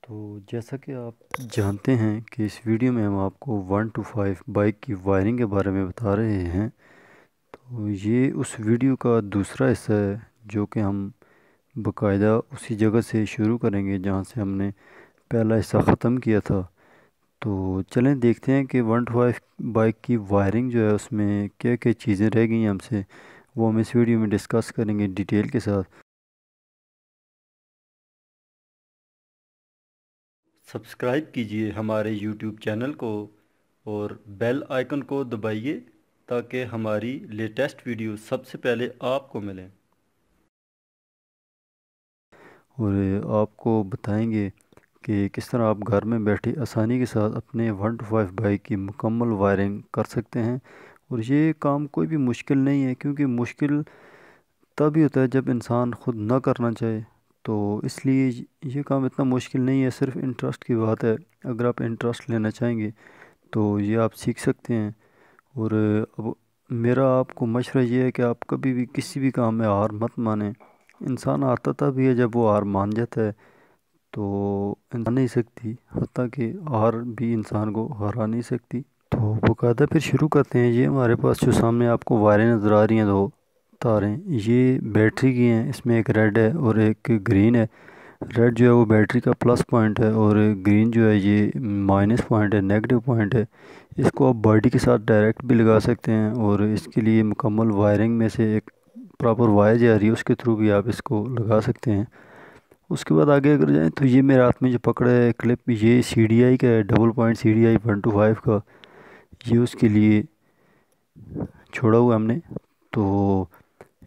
تو جیسا کہ آپ جانتے ہیں کہ اس ویڈیو میں ہم آپ کو 1 to 5 بائک کی وائرنگ کے بارے میں بتا رہے ہیں۔ تو یہ اس ویڈیو کا دوسرا حصہ ہے جو کہ ہم باقاعدہ اسی جگہ سے شروع کریں گے جہاں سے ہم نے پہلا حصہ ختم کیا تھا۔ تو چلیں دیکھتے ہیں کہ 1 to 5 بائک کی وائرنگ جو ہے اس میں کیا کیا چیزیں رہ گئی ہیں ہم سے، وہ ہم اس ویڈیو میں ڈسکس کریں گے ڈیٹیل کے ساتھ۔ سبسکرائب کیجئے ہمارے یوٹیوب چینل کو اور بیل آئیکن کو دبائیے تاکہ ہماری لیٹسٹ ویڈیو سب سے پہلے آپ کو ملیں، اور آپ کو بتائیں گے کہ کس طرح آپ گھر میں بیٹھے آسانی کے ساتھ اپنے 1 to 5 بائک کی مکمل وائرنگ کر سکتے ہیں۔ اور یہ کام کوئی بھی مشکل نہیں ہے، کیونکہ مشکل تب ہی ہوتا ہے جب انسان خود نہ کرنا چاہے۔ تو اس لیے یہ کام اتنا مشکل نہیں ہے، صرف انٹرسٹ کی بات ہے۔ اگر آپ انٹرسٹ لینا چاہیں گے تو یہ آپ سیکھ سکتے ہیں۔ اور اب میرا آپ کو مشورہ یہ ہے کہ آپ کبھی بھی کسی بھی کام میں ہار مت مانیں۔ انسان آتا تب ہی ہے جب وہ ہار مان جاتا ہے، تو انسان نہیں سکتی، حتیٰ کہ ہار بھی انسان کو ہرا نہیں سکتی۔ تو باقاعدہ پھر شروع کرتے ہیں۔ یہ ہمارے پاس جو سامنے آپ کو وائریں نظر آ رہی ہیں، دو تاریں، یہ بیٹری کی ہیں۔ اس میں ایک ریڈ ہے اور ایک گرین ہے۔ ریڈ جو ہے وہ بیٹری کا پلس پوائنٹ ہے، اور گرین جو ہے یہ مائنس پوائنٹ ہے، نیگیٹو پوائنٹ ہے۔ اس کو آپ باڈی کے ساتھ ڈائریکٹ بھی لگا سکتے ہیں، اور اس کے لیے مکمل وائرنگ میں سے ایک پراپر وائر جا رہی ہے، اس کے تھرو بھی آپ اس کو لگا سکتے ہیں۔ اس کے بعد آگے اگر جائیں تو یہ میرے ہاتھ میں جو پکڑا ہے کلپ، یہ سی ڈی آئی کا ہے، double point C D I 1 to 5 کا۔ یہ اس کے لیے چھوڑا ہوا ہم نے۔ تو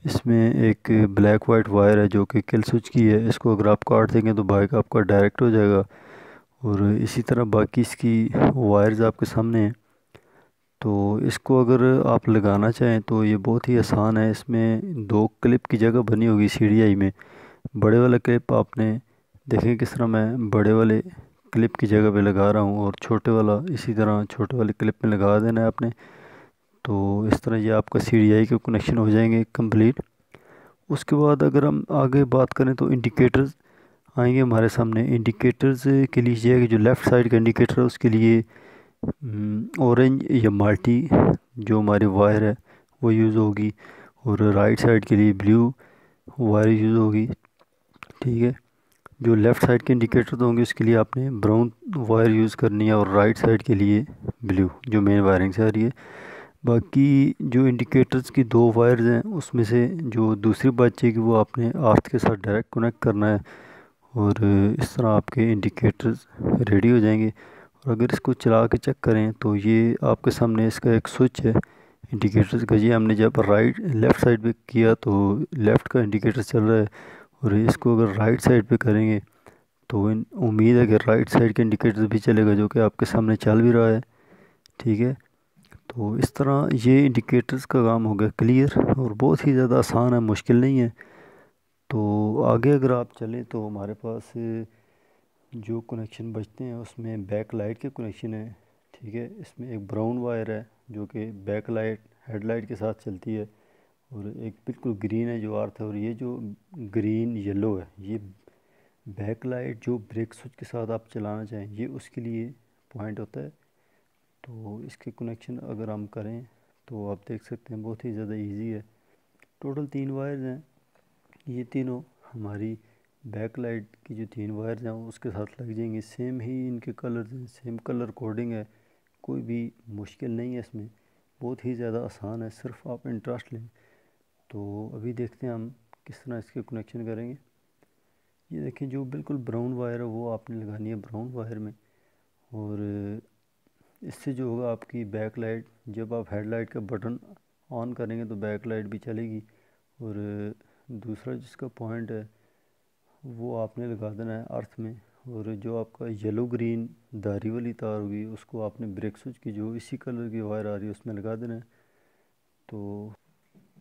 اس میں ایک بلیک وائٹ وائر ہے جو کہ کل سوئچ کی ہے۔ اس کو اگر آپ کاٹ دیں گے تو بائک آپ کا ڈائریکٹ ہو جائے گا، اور اسی طرح باقی اس کی وائرز آپ کے سامنے ہیں۔ تو اس کو اگر آپ لگانا چاہیں تو یہ بہت ہی آسان ہے۔ اس میں دو کلپ کی جگہ بنی ہوگی سی ڈی آئی میں۔ بڑے والا کلپ آپ نے دیکھیں کس طرح میں بڑے والے کلپ کی جگہ پہ لگا رہا ہوں، اور چھوٹے والا اسی طرح چھوٹے والے کلپ میں لگا دینا ہے آپ نے۔ تو اس طرح یہ آپ کا سی ڈی آئی کے کنیکشن ہو جائیں گے کمپلیٹ۔ اس کے بعد اگر ہم آگے بات کریں تو انڈیکیٹرز آئیں گے ہمارے سامنے۔ انڈیکیٹرز کے لیے یہ ہے کہ جو لیفٹ سائڈ کا انڈیکیٹر ہے اس کے لیے اورنج یا مالٹی جو ہماری وائر ہے وہ یوز ہوگی، اور رائٹ سائڈ کے لیے بلیو وائر یوز ہوگی، ٹھیک ہے۔ جو لیفٹ سائڈ کے انڈیکیٹر ہوں گے اس کے لیے آپ نے براؤن وائر یوز کرنی ہے، اور رائٹ سائڈ کے لیے بلیو جو مین وائرنگ سے آ رہی ہے۔ باقی جو انڈیکیٹرز کی دو وائرز ہیں اس میں سے جو دوسری بچے کی وہ آپ نے آرتھ کے ساتھ ڈائریکٹ کنیکٹ کرنا ہے، اور اس طرح آپ کے انڈیکیٹرز ریڈی ہو جائیں گے۔ اور اگر اس کو چلا کے چیک کریں تو یہ آپ کے سامنے اس کا ایک سوئچ ہے انڈیکیٹرز کا۔ یہ ہم نے جب لیفٹ سائڈ پہ کیا تو لیفٹ کا انڈیکیٹر چل رہا ہے، اور اس کو اگر رائٹ سائڈ پہ کریں گے تو امید ہے کہ رائٹ سائڈ کے انڈیکیٹر بھی چلے گا، جو کہ آپ کے سامنے چل بھی رہا ہے، ٹھیک ہے۔ تو اس طرح یہ انڈیکیٹرز کا کام ہو گیا کلیئر، اور بہت ہی زیادہ آسان ہے، مشکل نہیں ہے۔ تو آگے اگر آپ چلیں تو ہمارے پاس جو کنیکشن بچتے ہیں اس میں بیک لائٹ کے کنیکشن ہے، ٹھیک ہے۔ اس میں ایک براؤن وائر ہے جو کہ بیک لائٹ ہیڈ لائٹ کے ساتھ چلتی ہے، اور ایک بالکل گرین ہے جو آرتھ ہے، اور یہ جو گرین یلو ہے یہ بیک لائٹ جو بریک سوئچ کے ساتھ آپ چلانا چاہیں یہ اس کے لیے پوائنٹ ہوتا ہے۔ تو اس کے کنیکشن اگر ہم کریں تو آپ دیکھ سکتے ہیں بہت ہی زیادہ ایزی ہے۔ ٹوٹل 3 وائرز ہیں، یہ تینوں ہماری بیک لائٹ کی جو 3 وائرز ہیں وہ اس کے ساتھ لگ جائیں گی۔ سیم ہی ان کے کلرز ہیں، سیم کلر کوڈنگ ہے، کوئی بھی مشکل نہیں ہے اس میں، بہت ہی زیادہ آسان ہے، صرف آپ انٹرسٹ لیں۔ تو ابھی دیکھتے ہیں ہم کس طرح اس کے کنیکشن کریں گے۔ یہ دیکھیں جو بالکل براؤن وائر ہے وہ آپ نے لگانی ہے براؤن وائر میں، اور اس سے جو ہوگا آپ کی بیک لائٹ، جب آپ ہیڈ لائٹ کا بٹن آن کریں گے تو بیک لائٹ بھی چلے گی، اور دوسرا جس کا پوائنٹ ہے وہ آپ نے لگا دینا ہے ارتھ میں، اور جو آپ کا یلو گرین دھاری والی تار ہوگی اس کو آپ نے بریک سوئچ کی جو اسی کلر کی وائر آ رہی ہے اس میں لگا دینا ہے۔ تو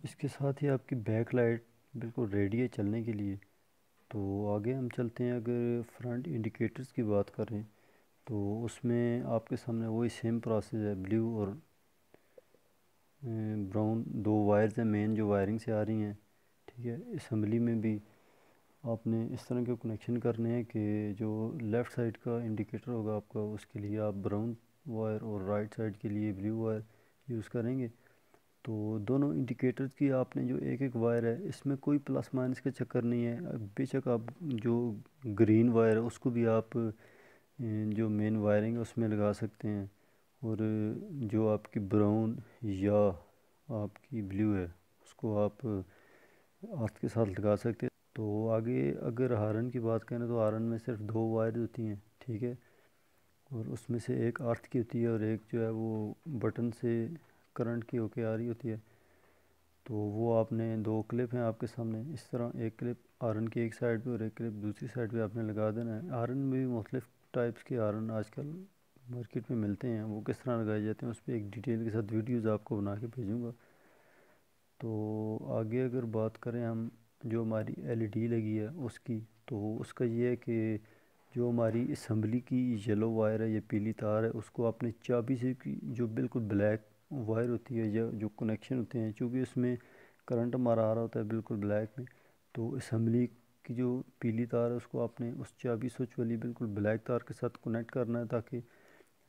اس کے ساتھ ہی آپ کی بیک لائٹ بالکل ریڈی ہے چلنے کے لیے۔ تو آگے ہم چلتے ہیں، اگر فرنٹ انڈیکیٹرز کی بات کریں تو اس میں آپ کے سامنے وہی سیم پروسیس ہے، بلیو اور براؤن دو وائرز ہیں مین جو وائرنگ سے آ رہی ہیں، ٹھیک ہے۔ اسمبلی میں بھی آپ نے اس طرح کے کنیکشن کرنے ہیں کہ جو لیفٹ سائڈ کا انڈیکیٹر ہوگا آپ کا، اس کے لیے آپ براؤن وائر اور رائٹ سائڈ کے لیے بلیو وائر یوز کریں گے۔ تو دونوں انڈیکیٹرز کی آپ نے جو ایک ایک وائر ہے، اس میں کوئی پلس مائنس کا چکر نہیں ہے، بے شک آپ جو گرین وائر ہے اس کو بھی آپ جو مین وائرنگ ہے اس میں لگا سکتے ہیں، اور جو آپ کی براؤن یا آپ کی بلیو ہے اس کو آپ ارتھ کے ساتھ لگا سکتے ہیں۔ تو آگے اگر ہارن کی بات کریں تو ہارن میں صرف دو وائر ہوتی ہیں، ٹھیک ہے، اور اس میں سے ایک ارتھ کی ہوتی ہے اور ایک جو ہے وہ بٹن سے کرنٹ کی ہو کے آ رہی ہوتی ہے۔ تو وہ آپ نے دو کلپ ہیں آپ کے سامنے، اس طرح ایک کلپ ہارن کی ایک سائڈ پہ اور ایک کلپ دوسری سائڈ پہ آپ نے لگا دینا ہے۔ ہارن میں بھی مختلف ٹائپس کے ہارن آج کل مارکیٹ میں ملتے ہیں، وہ کس طرح لگائے جاتے ہیں اس پہ ایک ڈیٹیل کے ساتھ ویڈیوز آپ کو بنا کے بھیجوں گا۔ تو آگے اگر بات کریں ہم جو ہماری ایل ای ڈی لگی ہے اس کی، تو اس کا یہ ہے کہ جو ہماری اسمبلی کی یلو وائر ہے، یہ پیلی تار ہے، اس کو آپ نے چابی سے کی جو بالکل بلیک وائر ہوتی ہے یا جو کنیکشن ہوتے ہیں، چونکہ اس میں کرنٹ ہمارا آ رہا ہوتا ہے بالکل بلیک میں، تو اسمبلی کی جو پیلی تار ہے اس کو آپ نے اس چابی سوئچ والی بالکل بلیک تار کے ساتھ کنیکٹ کرنا ہے، تاکہ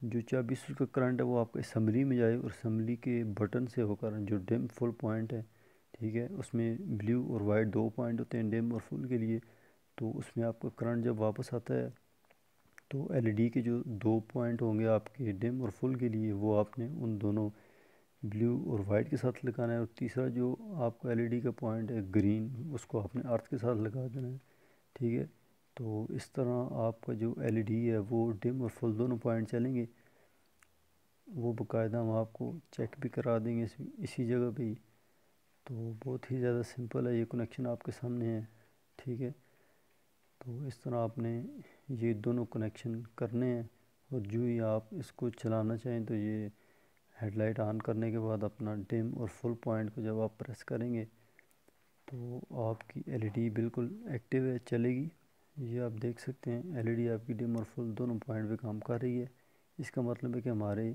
جو چابی سوئچ کا کرنٹ ہے وہ آپ کو اسمبلی میں جائے اور اسمبلی کے بٹن سے ہو کر جو ڈم فل پوائنٹ ہے، ٹھیک ہے، اس میں بلیو اور وائٹ دو پوائنٹ ہوتے ہیں ڈم اور فل کے لیے، تو اس میں آپ کا کرنٹ جب واپس آتا ہے تو ایل ای ڈی کے جو دو پوائنٹ ہوں گے آپ کے ڈم اور فل کے لیے، وہ آپ نے ان دونوں بلیو اور وائٹ کے ساتھ لگانا ہے، اور تیسرا جو آپ کا ایل ای ڈی کا پوائنٹ ہے گرین، اس کو آپ نے ارتھ کے ساتھ لگا دینا ہے، ٹھیک ہے۔ تو اس طرح آپ کا جو ایل ای ڈی ہے وہ ڈم اور فل دونوں پوائنٹ چلیں گے، وہ باقاعدہ ہم آپ کو چیک بھی کرا دیں گے اسی جگہ پہ ہی۔ تو بہت ہی زیادہ سمپل ہے، یہ کنیکشن آپ کے سامنے ہے، ٹھیک ہے۔ تو اس طرح آپ نے یہ دونوں کنیکشن کرنے ہیں، اور جو ہی آپ اس کو چلانا چاہیں تو یہ ہیڈ لائٹ آن کرنے کے بعد اپنا ڈم اور فل پوائنٹ کو جب آپ پریس کریں گے تو آپ کی ایل ای ڈی بالکل ایکٹیو ہے، چلے گی۔ یہ آپ دیکھ سکتے ہیں ایل ای ڈی آپ کی ڈم اور فل دونوں پوائنٹ پہ کام کر رہی ہے، اس کا مطلب ہے کہ ہمارے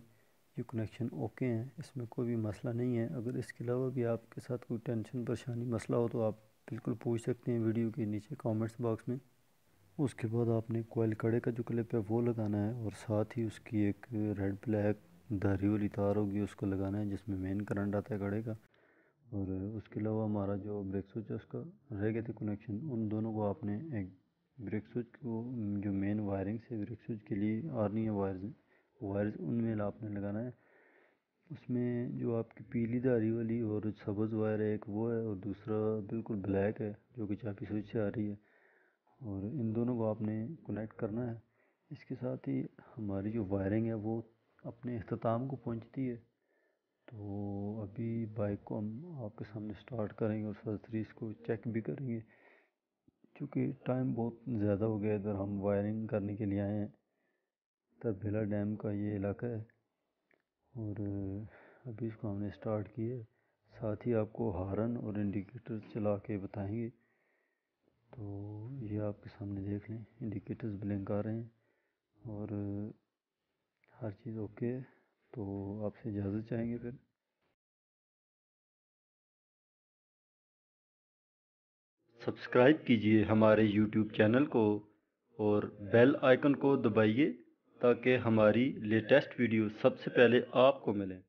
یہ کنیکشن اوکے ہیں، اس میں کوئی بھی مسئلہ نہیں ہے۔ اگر اس کے علاوہ بھی آپ کے ساتھ کوئی ٹینشن پریشانی مسئلہ ہو تو آپ بالکل پوچھ سکتے ہیں ویڈیو کے نیچے کامنٹس باکس میں۔ اس کے بعد آپ نے کوائل کڑے کا جو کلپ ہے وہ لگانا ہے، اور ساتھ ہی اس کی ایک ریڈ بلیک دھاری والی تار ہوگی اس کو لگانا ہے، جس میں مین کرنٹ آتا ہے کڑے کا۔ اور اس کے علاوہ ہمارا جو بریک سوئچ ہے اس کا رہ گئے تھے کنیکشن، ان دونوں کو آپ نے ایک بریک سوئچ کو جو مین وائرنگ سے بریک سوئچ کے لیے آ رہی ہیں وائرز ان میں آپ نے لگانا ہے۔ اس میں جو آپ کی پیلی دھاری والی اور سبز وائر ہے ایک وہ ہے، اور دوسرا بالکل بلیک ہے جو کہ چابی سوئچ سے آ رہی ہے، اور ان دونوں کو آپ نے کنیکٹ کرنا ہے۔ اس کے ساتھ ہی ہماری جو وائرنگ ہے وہ اپنے اختتام کو پہنچتی ہے۔ تو ابھی بائک کو ہم آپ کے سامنے سٹارٹ کریں گے اور ساتھ اس کو چیک بھی کریں گے، چونکہ ٹائم بہت زیادہ ہو گیا ادھر ہم وائرنگ کرنے کے لیے آئے ہیں، تربھیلا ڈیم کا یہ علاقہ ہے، اور ابھی اس کو ہم نے سٹارٹ کیا ہے۔ ساتھ ہی آپ کو ہارن اور انڈیکیٹر چلا کے بتائیں گے۔ تو یہ آپ کے سامنے دیکھ لیں، انڈیکیٹرز بلنک آ رہے ہیں اور ہر چیز اوکے ہے۔ تو آپ سے اجازت چاہیں گے پھر۔ سبسکرائب کیجئے ہمارے یوٹیوب چینل کو اور بیل آئیکن کو دبائیے تاکہ ہماری لیٹسٹ ویڈیو سب سے پہلے آپ کو ملیں۔